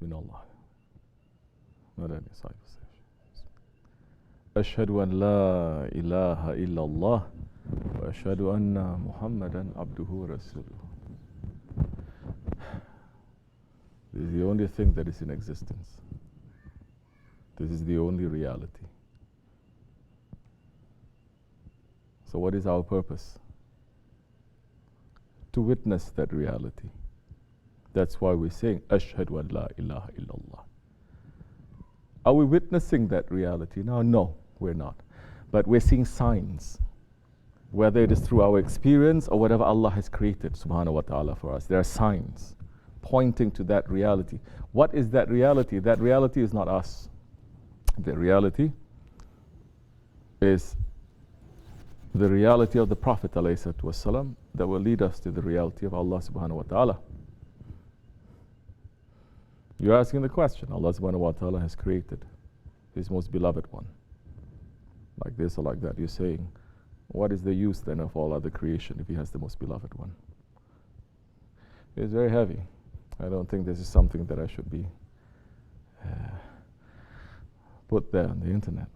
Hasbunallah. Not any SahibulSaif. Ashhadu an la ilaha illallah wa ashhadu anna Muhammadan abduhu wa rasuluhu. This is the only thing that is in existence. This is the only reality. So what is our purpose? To witness that reality. That's why we're saying, Ashhadu an la ilaha illallah. Are we witnessing that reality now? No, we're not. But we're seeing signs, whether it is through our experience or whatever Allah has created, subhanahu wa ta'ala, for us. There are signs pointing to that reality. What is that reality? That reality is not us. The reality is the reality of the Prophet ﷺ that will lead us to the reality of Allah subhanahu wa ta'ala. You're asking the question, Allah subhanahu wa ta'ala has created His most beloved one. Like this or like that. You're saying, what is the use then of all other creation if He has the most beloved one? It's very heavy. I don't think this is something that I should be put there on the internet.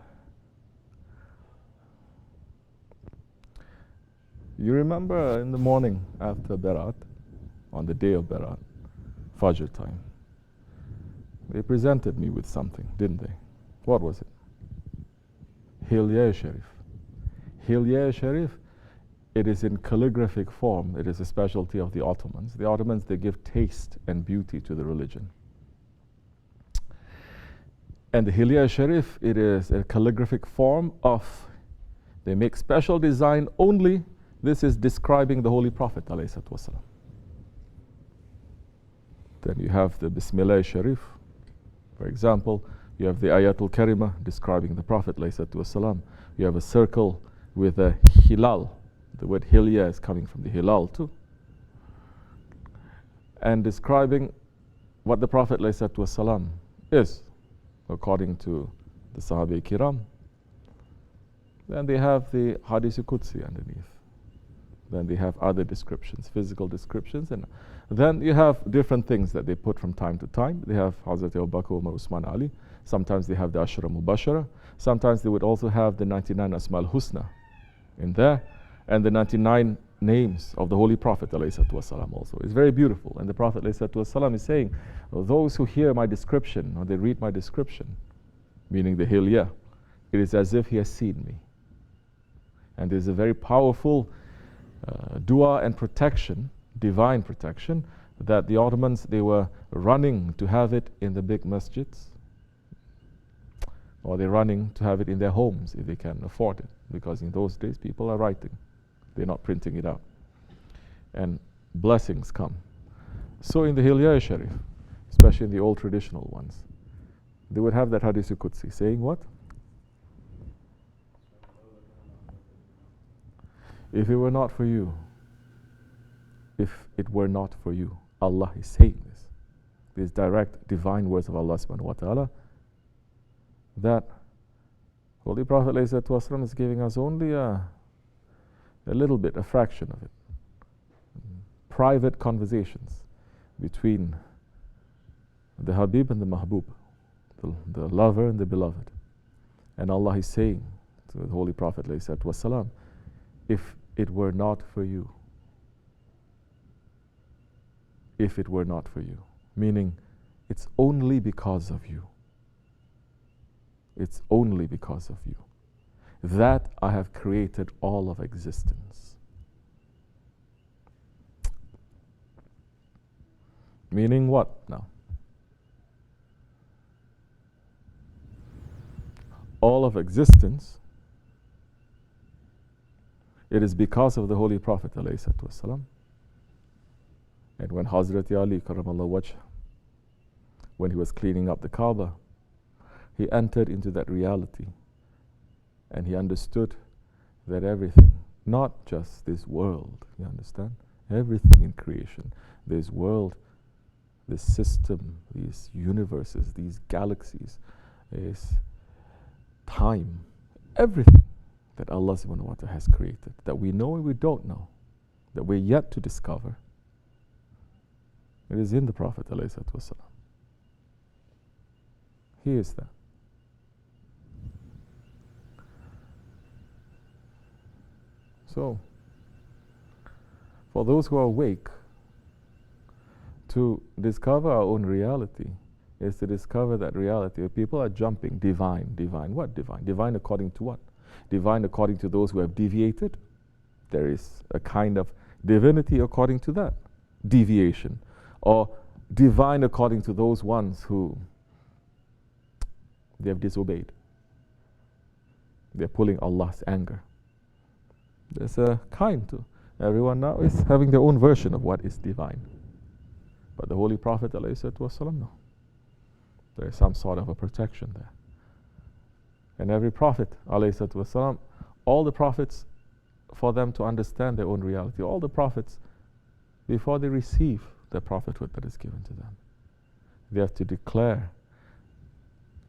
You remember in the morning after Berat, on the day of Berat, Fajr time, they presented me with something, didn't they? What was it? Hilyah Sharif. Hilyah Sharif, it is in calligraphic form. It is a specialty of the Ottomans. The Ottomans, they give taste and beauty to the religion. And the Hilyah Sharif, it is a calligraphic form of, they make special design only. This is describing the Holy Prophet ﷺ. Then you have the Bismillah Sharif. For example, you have the Ayatul Karimah describing the Prophet ﷺ. You have a circle with a hilal. The word hilyah is coming from the hilal too. And describing what the Prophet ﷺ is, according to the Sahabi Kiram. Then they have the Hadith Qudsi underneath. Then they have other descriptions, physical descriptions. And then you have different things that they put from time to time. They have Hazrat Abu Bakr, Umar, Usman, Ali. Sometimes they have the Ashra Mubashara. Sometimes they would also have the 99 Asma'ul Husna in there. And the 99 names of the Holy Prophet ﷺ also. It's very beautiful. And the Prophet ﷺ is saying, those who hear my description, or they read my description, meaning the hilyah, it is as if he has seen me. And there's a very powerful dua and protection, divine protection, that the Ottomans, they were running to have it in the big masjids, or they're running to have it in their homes if they can afford it, because in those days people are writing, they're not printing it out, and blessings come. So in the Hilyah Sharif, especially in the old traditional ones, they would have that Hadith Qudsi saying what? If it were not for you, if it were not for you, Allah is saying this. These direct divine words of Allah subhanahu wa ta'ala, that Holy Prophet ﷺ is giving us only a little bit, a fraction of it. Private conversations between the Habib and the Mahbub, the lover and the beloved. And Allah is saying to the Holy Prophet ﷺ, if it were not for you, if it were not for you, meaning it's only because of you. It's only because of you that I have created all of existence. Meaning what now? All of existence, it is because of the Holy Prophet ﷺ. And when Hazrat Ali Karamallahu Wajh, when he was cleaning up the Kaaba, he entered into that reality and he understood that everything, not just this world, you understand? Everything in creation, this world, this system, these universes, these galaxies, is time, everything that Allah subhanahu wa ta'ala has created, that we know and we don't know, that we're yet to discover. It is in the Prophet ﷺ. He is there. So, for those who are awake, to discover our own reality is to discover that reality. People are jumping divine, divine. What divine? Divine according to what? Divine according to those who have deviated. There is a kind of divinity according to that deviation. Or divine according to those ones who they have disobeyed. They're pulling Allah's anger. There's a kind to. Everyone now is having their own version of what is divine. But the Holy Prophet ﷺ, no. There is some sort of a protection there. And every Prophet ﷺ, all the Prophets, for them to understand their own reality, all the Prophets, before they receive the prophethood that is given to them, they have to declare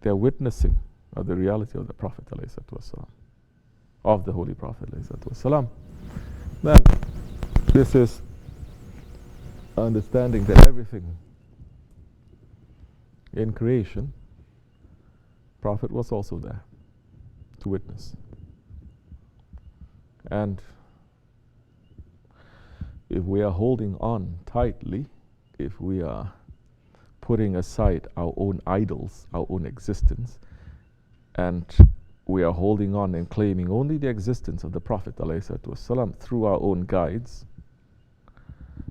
their witnessing of the reality of the Prophet ﷺ, of the Holy Prophet ﷺ. Then this is understanding that everything in creation, Prophet was also there to witness. And if we are holding on tightly, if we are putting aside our own idols, our own existence, and we are holding on and claiming only the existence of the Prophet ﷺ through our own guides,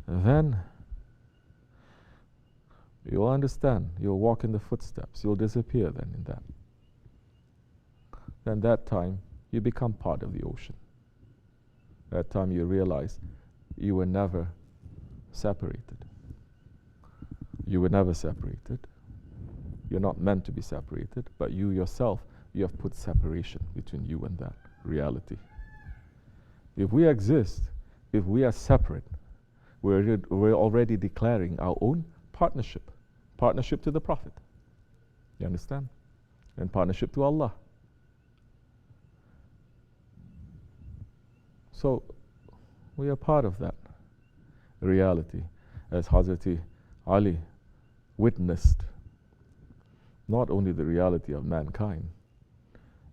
then you'll understand, you'll walk in the footsteps, you'll disappear then in that. Then that time, you become part of the ocean. That time you realize you were never separated. You were never separated. You're not meant to be separated, but you yourself, you have put separation between you and that reality. If we exist, if we are separate, we're already declaring our own partnership to the Prophet. You understand? And partnership to Allah. So we are part of that reality, as Hazrat Ali witnessed not only the reality of mankind,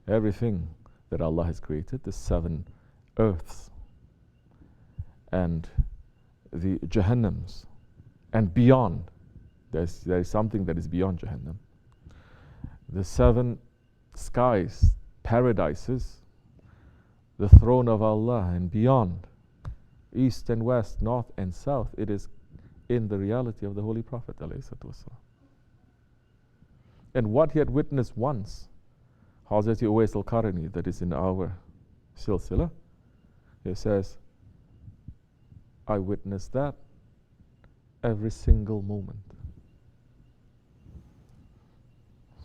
everything that Allah has created, the 7 earths and the Jahannams and beyond. There is something that is beyond Jahannam. The 7 skies, paradises, the throne of Allah and beyond, east and west, north and south, it is in the reality of the Holy Prophet ﷺ. And what he had witnessed once, Hazrat U.S.A al-Qarani, that is in our silsila, he says, I witnessed that every single moment.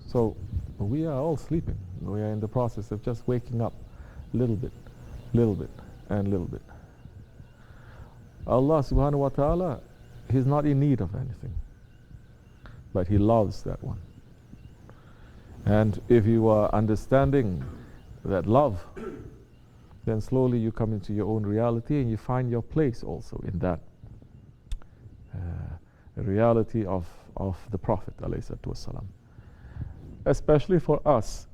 So we are all sleeping. We are in the process of just waking up little bit, and little bit. Allah subhanahu wa ta'ala, He's not in need of anything, but He loves that one. And if you are understanding that love, then slowly you come into your own reality and you find your place also in that reality of the Prophet ﷺ. Especially for us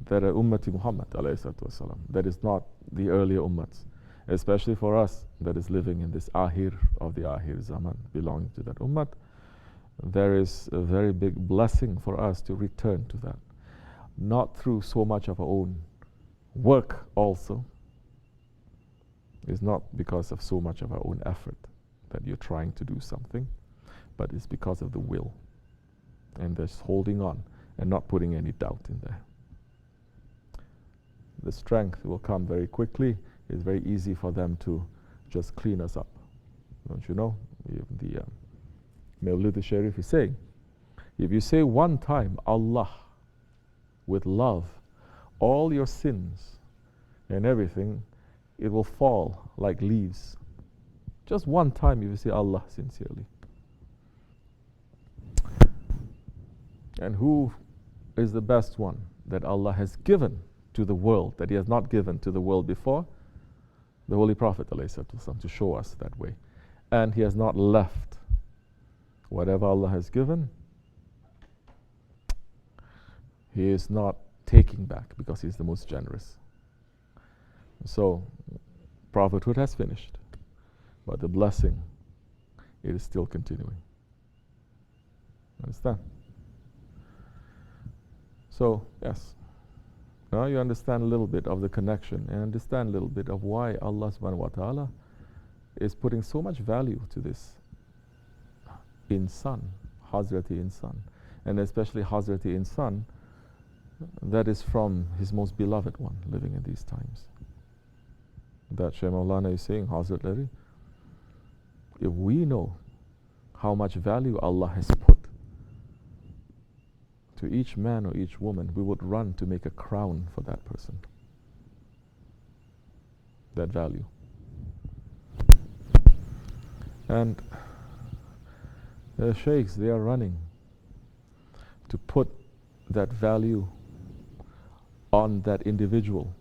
that are Ummati Muhammad ﷺ, that is not the earlier Ummats. Especially for us that is living in this Ahir of the Ahir Zaman, belonging to that Ummat, there is a very big blessing for us to return to that. Not through so much of our own work also. It's not because of so much of our own effort that you're trying to do something, but it's because of the will. And just holding on and not putting any doubt in there. The strength will come very quickly. It's very easy for them to just clean us up. Don't you know? The Mawlid al-Sharif is saying, if you say one time Allah with love, all your sins and everything, it will fall like leaves. Just one time if you say Allah sincerely. And who is the best one that Allah has given to the world, that He has not given to the world before? The Holy Prophet ﷺ, to show us that way. And He has not left whatever Allah has given He is not taking back because He is the most generous. So, prophethood has finished, but the blessing, it is still continuing. Understand? So, yes. Now you understand a little bit of the connection and understand a little bit of why Allah subhanahu wa ta'ala is putting so much value to this insan, Hazrati insan, and especially Hazrati insan that is from His most beloved one living in these times. That Shaykh Maulana is saying, Hazrat Lari, if we know how much value Allah has put to each man or each woman, we would run to make a crown for that person. That value. And the sheikhs, they are running to put that value on that individual.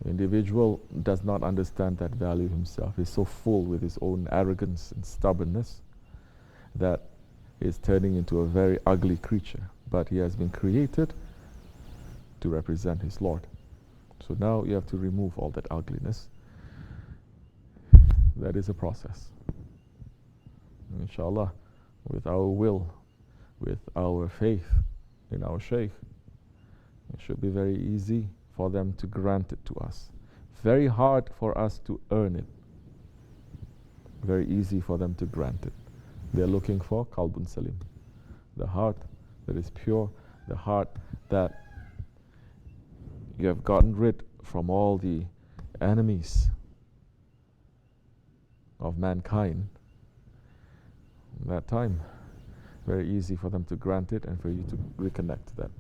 The individual does not understand that value himself. He's so full with his own arrogance and stubbornness that is turning into a very ugly creature. But he has been created to represent his Lord. So now you have to remove all that ugliness. That is a process. Inshallah, with our will, with our faith in our Shaykh, it should be very easy for them to grant it to us. Very hard for us to earn it. Very easy for them to grant it. They're looking for Qalbun Salim, the heart that is pure, the heart that you have gotten rid from all the enemies of mankind. That time, very easy for them to grant it and for you to reconnect to that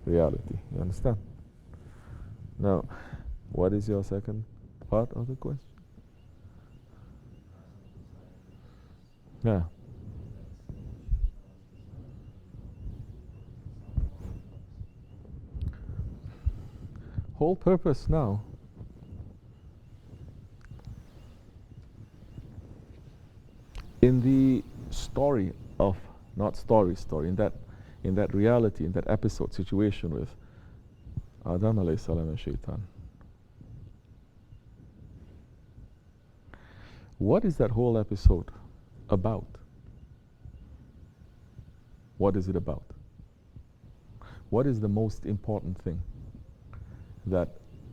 reality. You understand? Now, what is your second part of the question? Yeah. Whole purpose now in the story of, not story, in that reality, in that episode situation with Adam alayhi salam and Shaitan. What is that whole episode about? What is it about? What is the most important thing that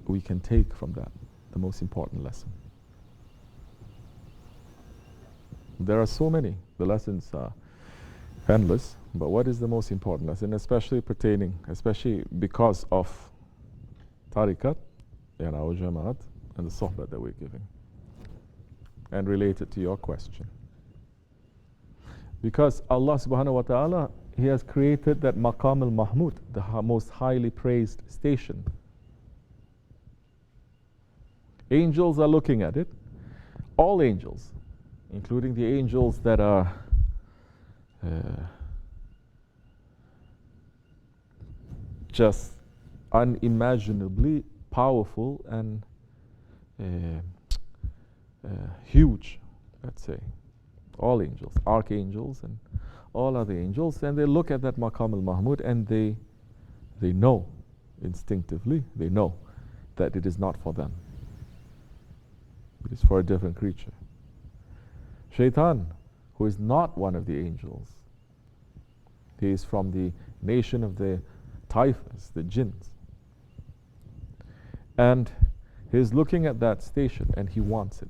we can take from that, the most important lesson? There are so many. The lessons are endless, but what is the most important lesson, especially because of tariqat and our jamaat and the sohbah that we're giving, and related to your question? Because Allah subhanahu wa ta'ala, He has created that maqam al-mahmud, the most highly praised station. Angels are looking at it. All angels, including the angels that are just unimaginably powerful and huge, let's say. All angels, archangels and all other angels, and they look at that maqam al-mahmud and they know instinctively, they know that it is not for them. It is for a different creature. Shaitan, who is not one of the angels, he is from the nation of the Taifas, the jinns. And he is looking at that station and he wants it.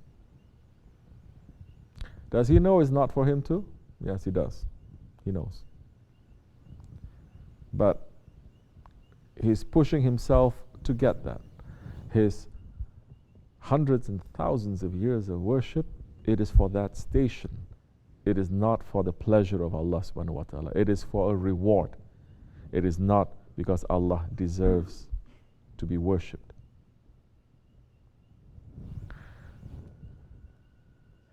Does he know it's not for him too? Yes, he does. He knows. But he's pushing himself to get that. His hundreds and thousands of years of worship, it is for that station. It is not for the pleasure of Allah subhanahu wa ta'ala. It is for a reward. It is not because Allah deserves to be worshipped.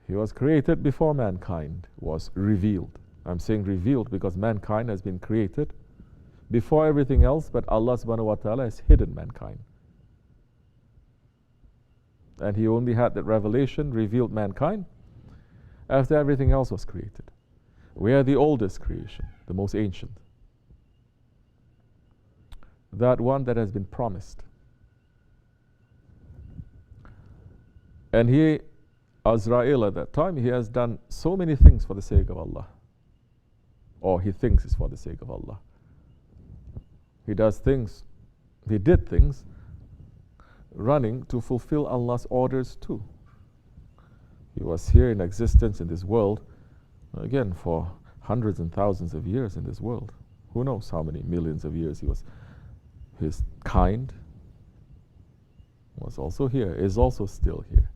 He was created before mankind was revealed. I'm saying revealed because mankind has been created before everything else, but Allah subhanahu wa ta'ala has hidden mankind. And He only had that revelation, revealed mankind, after everything else was created. We are the oldest creation, the most ancient. that one that has been promised. And he, Azrael at that time, he has done so many things for the sake of Allah. Or he thinks it's for the sake of Allah. He does things, he did things running to fulfill Allah's orders too. He was here in existence in this world, again, for hundreds and thousands of years in this world. Who knows how many millions of years he was. His kind was also here, is also still here.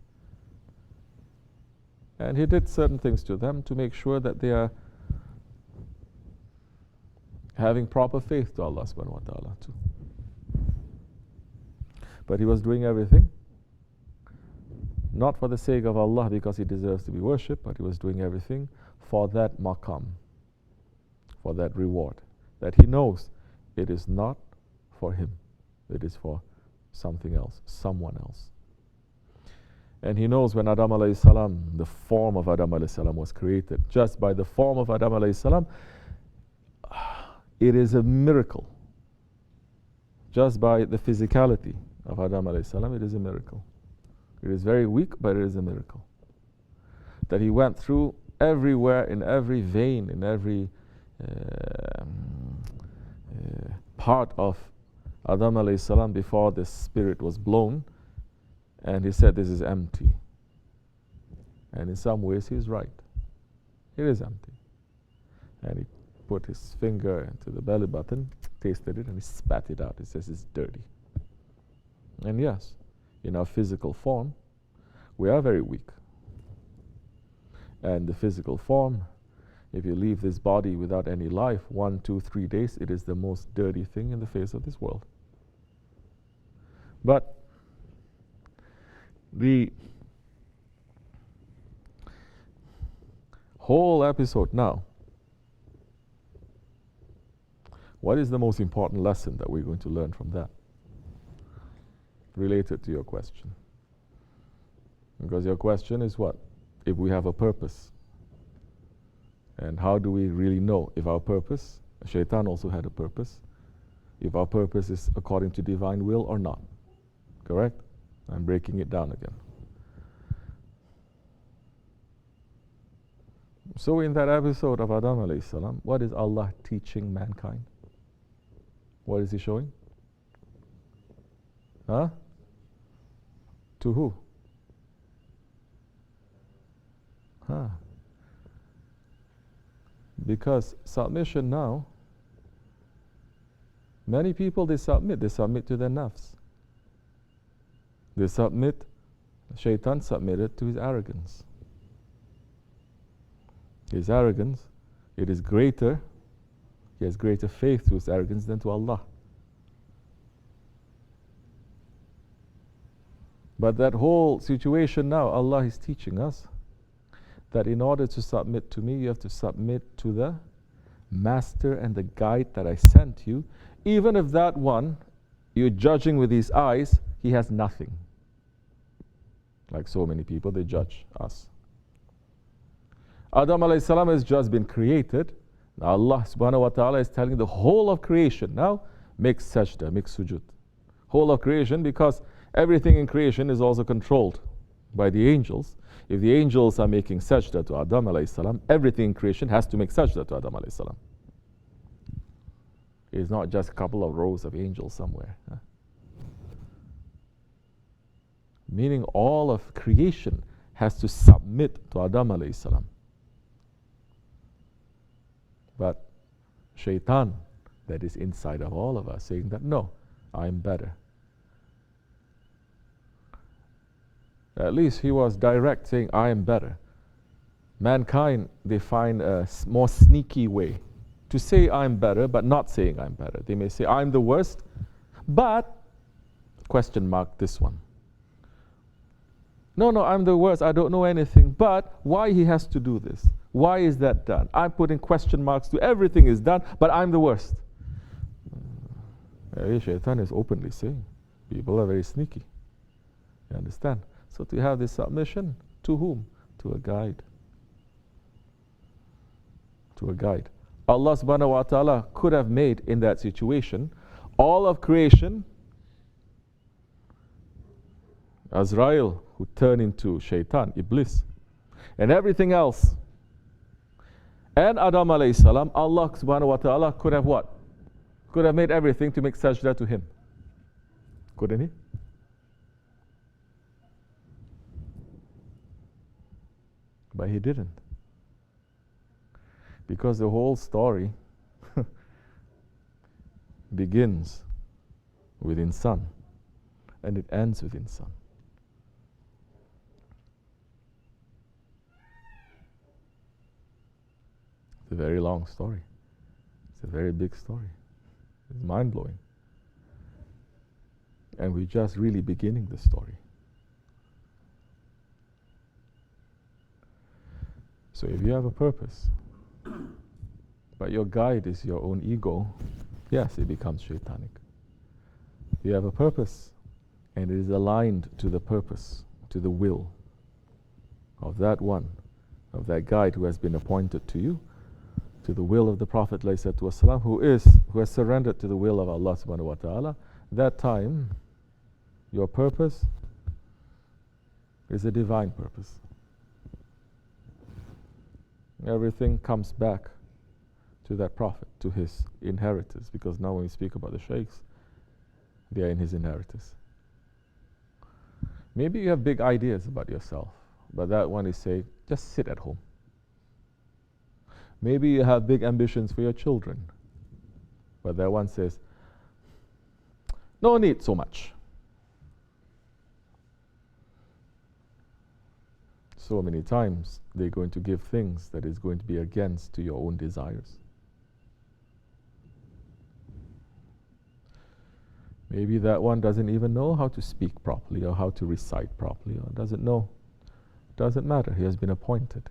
And he did certain things to them to make sure that they are having proper faith to Allah subhanahu wa ta'ala too. But he was doing everything not for the sake of Allah because he deserves to be worshipped, but he was doing everything for that maqam, for that reward, that he knows it is not for him, it is for something else, someone else. And he knows when Adam alayhi salam, the form of Adam alayhi salam was created, just by the form of Adam alayhi salam, it is a miracle. Just by the physicality of Adam alayhi salam, it is a miracle. It is very weak, but it is a miracle. That he went through everywhere, in every vein, in every part of Adam alayhi salam before the spirit was blown, and he said this is empty. And in some ways he is right. It is empty. And he put his finger into the belly button, tasted it, and he spat it out. He says it's dirty. And yes, in our physical form, we are very weak. And the physical form, if you leave this body without any life, 1, 2, 3 days, it is the most dirty thing in the face of this world. But the whole episode now, what is the most important lesson that we're going to learn from that? Related to your question. Because your question is what? If we have a purpose. And how do we really know if our purpose, Shaitan also had a purpose, if our purpose is according to divine will or not? Correct? I'm breaking it down again. So in that episode of Adam alayhi salam, what is Allah teaching mankind? What is he showing? Huh? To who? Huh. Because submission now, many people they submit to their nafs. They submit, Shaitan submitted to his arrogance. His arrogance, it is greater, he has greater faith to his arrogance than to Allah. But that whole situation now, Allah is teaching us that in order to submit to me, you have to submit to the master and the guide that I sent you. Even if that one, you're judging with his eyes, he has nothing. Like so many people, they judge us. Adam alayhi salam has just been created. Now Allah subhanahu wa ta'ala is telling the whole of creation now, make sajda, make sujud. Whole of creation, because everything in creation is also controlled by the angels. If the angels are making sajda to Adam alayhi salam, everything in creation has to make sajda to Adam alayhi salam. It's not just a couple of rows of angels somewhere. Huh? Meaning all of creation has to submit to Adam alayhi salam. But Shaitan, that is inside of all of us, saying that no, I'm better. At least he was direct, saying, I am better. Mankind, they find a more sneaky way to say I'm better, but not saying I'm better. They may say, I'm the worst, but, question mark this one. No, I'm the worst, I don't know anything, but why he has to do this? Why is that done? I'm putting question marks to everything is done, but I'm the worst. Shaitan is openly saying, people are very sneaky. You understand? So to have this submission, to whom? To a guide. To a guide. Allah subhanahu wa ta'ala could have made in that situation all of creation, Azrael, who turned into Shaitan, Iblis, and everything else, and Adam alayhi salam, Allah subhanahu wa ta'ala could have what? Could have made everything to make sajda to him. Couldn't he? But he didn't. Because the whole story begins with insan and it ends with insan. It's a very long story. It's a very big story. It's mind-blowing. And we're just really beginning the story. So if you have a purpose, but your guide is your own ego, yes, it becomes shaitanic. If you have a purpose, and it is aligned to the purpose, to the will of that one, of that guide who has been appointed to you, to the will of the Prophet ﷺ, who has surrendered to the will of Allah subhanahu wa ta'ala, that time your purpose is a divine purpose. Everything comes back to that Prophet, to his inheritors, because now when we speak about the Shaykhs, they are in his inheritors. Maybe you have big ideas about yourself, but that one is saying, just sit at home. Maybe you have big ambitions for your children, but that one says, no need so much. So many times they're going to give things that is going to be against to your own desires. Maybe that one doesn't even know how to speak properly or how to recite properly, or doesn't know. Doesn't matter, he has been appointed.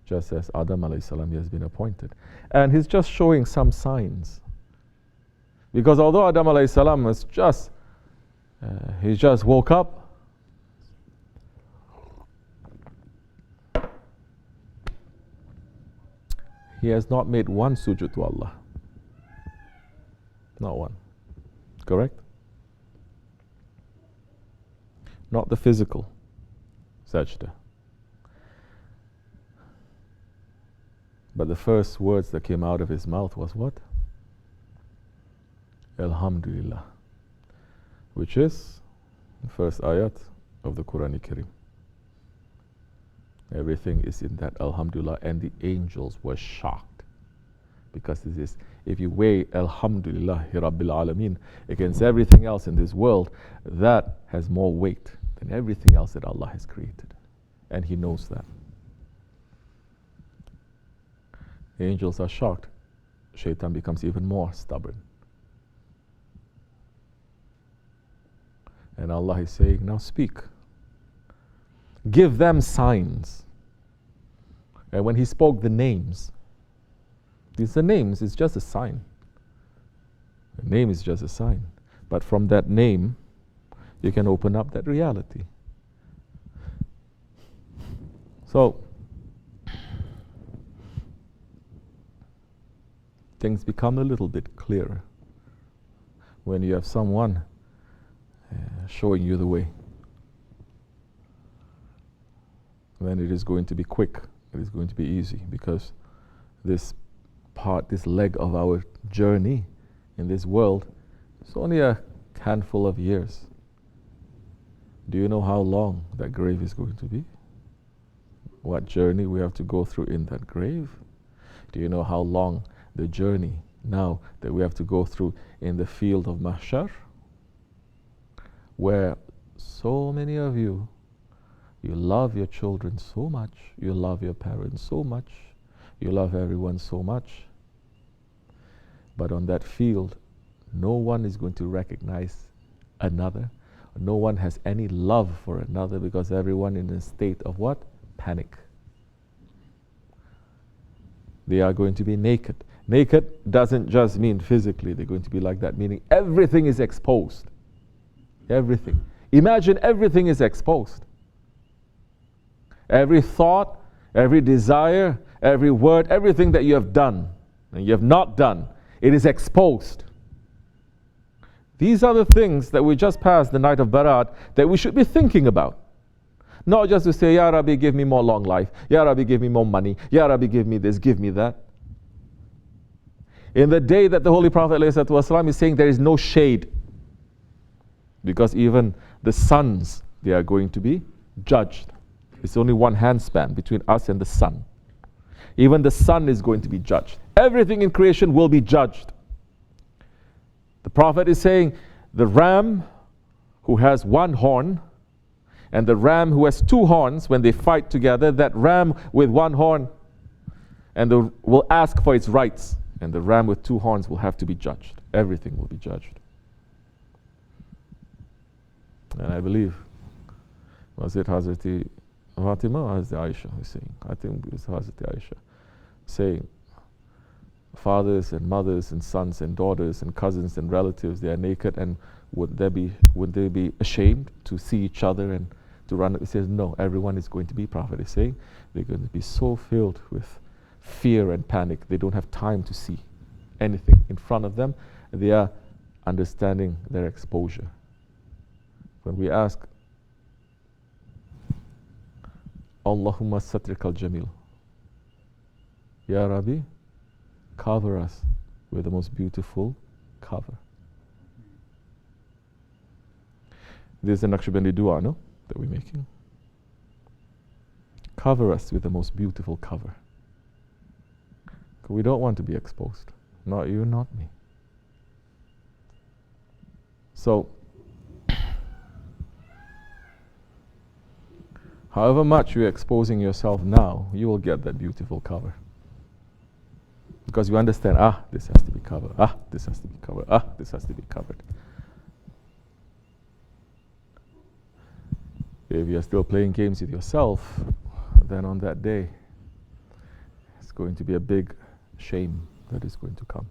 Just as Adam alayhi salam, he has been appointed. And he's just showing some signs. Because although Adam alayhi salam was just, he just woke up, he has not made one sujood to Allah. Not one. Correct? Not the physical sajda. But the first words that came out of his mouth was what? Alhamdulillah, which is the first ayat of the Quran Kareem. Everything is in that Alhamdulillah, and the angels were shocked. Because this is, if you weigh Alhamdulillah Rabbil Alameen against everything else in this world, that has more weight than everything else that Allah has created. And He knows that. The angels are shocked. Shaitan becomes even more stubborn. And Allah is saying, now speak. Give them signs. And when He spoke the names, these are names, it's just a sign. A name is just a sign. But from that name, you can open up that reality. So, things become a little bit clearer when you have someone showing you the way. Then it is going to be quick, it is going to be easy, because this part, this leg of our journey in this world is only a handful of years. Do you know how long that grave is going to be? What journey we have to go through in that grave? Do you know how long the journey now that we have to go through in the field of mahshar, where so many of you love your children so much, you love your parents so much, you love everyone so much, but on that field no one is going to recognize another, no one has any love for another, because everyone in a state of what? Panic. They are going to be naked. Naked doesn't just mean physically, they're going to be like that, meaning everything is exposed. Everything. Imagine everything is exposed. Every thought, every desire, every word, everything that you have done and you have not done, it is exposed. These are the things that we just passed the night of Barat that we should be thinking about. Not just to say, Ya Rabbi, give me more long life. Ya Rabbi, give me more money. Ya Rabbi, give me this, give me that. In the day that the Holy Prophet ﷺ is saying there is no shade, because even the suns, they are going to be judged. It's only one handspan between us and the sun. Even the sun is going to be judged. Everything in creation will be judged. The Prophet is saying the ram who has one horn and the ram who has two horns, when they fight together, that ram with one horn will ask for its rights, and the ram with two horns will have to be judged. Everything will be judged. And I believe, was it Hazrati Fatima or Hazrati Aisha who's saying? I think it was Hazrati Aisha saying, fathers and mothers and sons and daughters and cousins and relatives, they are naked, and would they be ashamed to see each other and to run? It says no, everyone is going to be, Prophet is saying, they're going to be so filled with fear and panic, they don't have time to see anything in front of them. They are understanding their exposure. When we ask, Allahumma satrikal jamil, Ya Rabbi, cover us with the most beautiful cover. This is the Nakshibendi dua, no? That we're making. Cover us with the most beautiful cover. We don't want to be exposed. Not you, not me. So, however much you're exposing yourself now, you will get that beautiful cover. Because you understand, this has to be covered, this has to be covered, this has to be covered. If you're still playing games with yourself, then on that day, it's going to be a big shame that is going to come.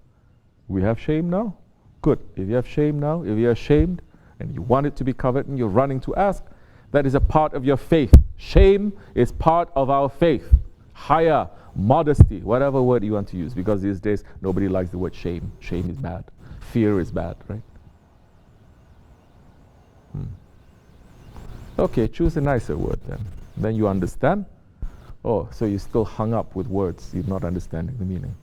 We have shame now? Good. If you have shame now, if you're ashamed and you want it to be covered and you're running to ask, that is a part of your faith. Shame is part of our faith. Haya, modesty, whatever word you want to use, because these days nobody likes the word shame. Shame is bad. Fear is bad, right? Okay, choose a nicer word then. Then you understand. Oh, so you're still hung up with words, you're not understanding the meaning.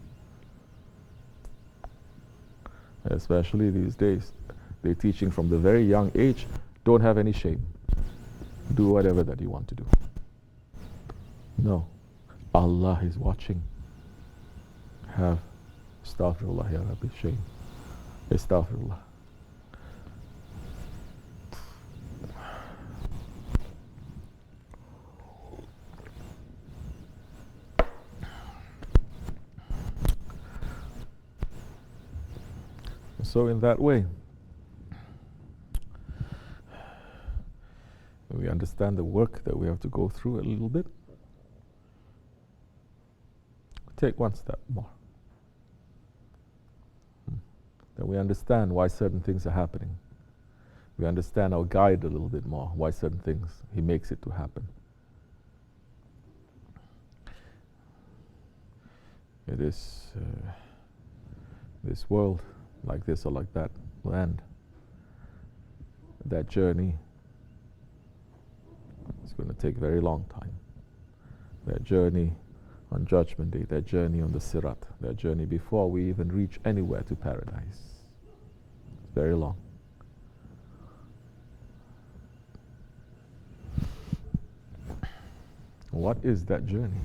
Especially these days, they're teaching from the very young age, don't have any shame. Do whatever that you want to do. No. Allah is watching. Have astaghfirullah ya Rabbi, shame. Astaghfirullah. So in that way, we understand the work that we have to go through a little bit. Take one step more. Then we understand why certain things are happening. We understand our guide a little bit more, why certain things He makes it to happen. It is this world, like this or like that, will end. That journey is going to take a very long time. That journey on Judgment Day, that journey on the Sirat, that journey before we even reach anywhere to paradise. It's very long. What is that journey?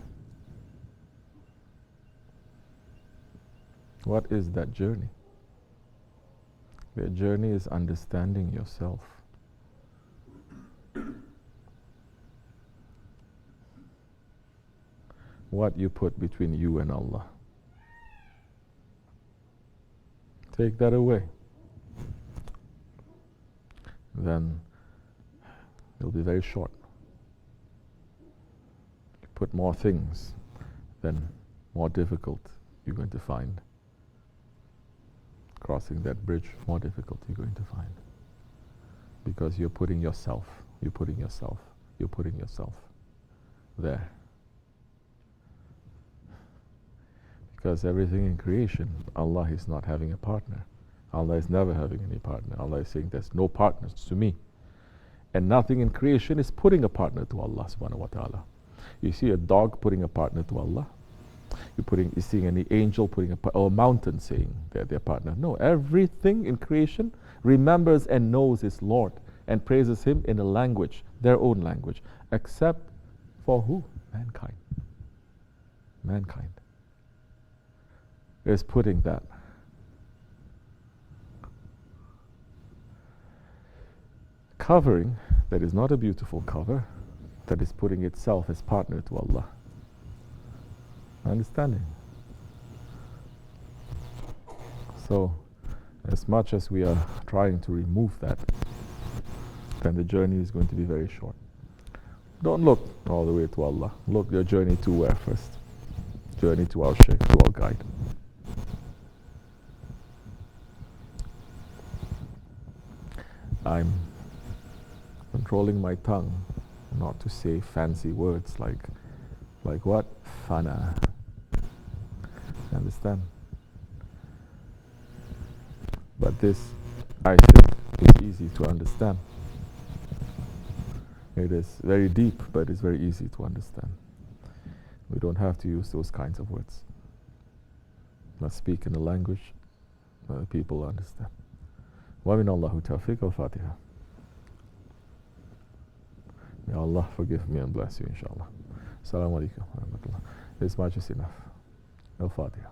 What is that journey? The journey is understanding yourself. What you put between you and Allah. Take that away. Then it'll be very short. Put more things, then more difficult you're going to find. Crossing that bridge, more difficult you're going to find. Because you're putting yourself there. Because everything in creation, Allah is not having a partner. Allah is never having any partner. Allah is saying there's no partners to me. And nothing in creation is putting a partner to Allah subhanahu wa ta'ala. You see a dog putting a partner to Allah? You seeing any angel putting or a mountain saying they're their partner? No, everything in creation remembers and knows its Lord and praises Him in a language, their own language, except for who? Mankind. Mankind is putting that. Covering that is not a beautiful cover, that is putting itself as partner to Allah. Understanding? So, as much as we are trying to remove that, then the journey is going to be very short. Don't look all the way to Allah. Look your journey to where first? Journey to our Shaykh, to our guide. I'm controlling my tongue not to say fancy words like what? Fana. Understand? But this, I think, is easy to understand. It is very deep, but it's very easy to understand. We don't have to use those kinds of words. Must speak in a language that people understand. Wa min Allahu tawfiq al-Fatiha. May Allah forgive me and bless you, inshallah. Assalamu alaikum wa rahmatullah. This much is enough. Al-Fatiha.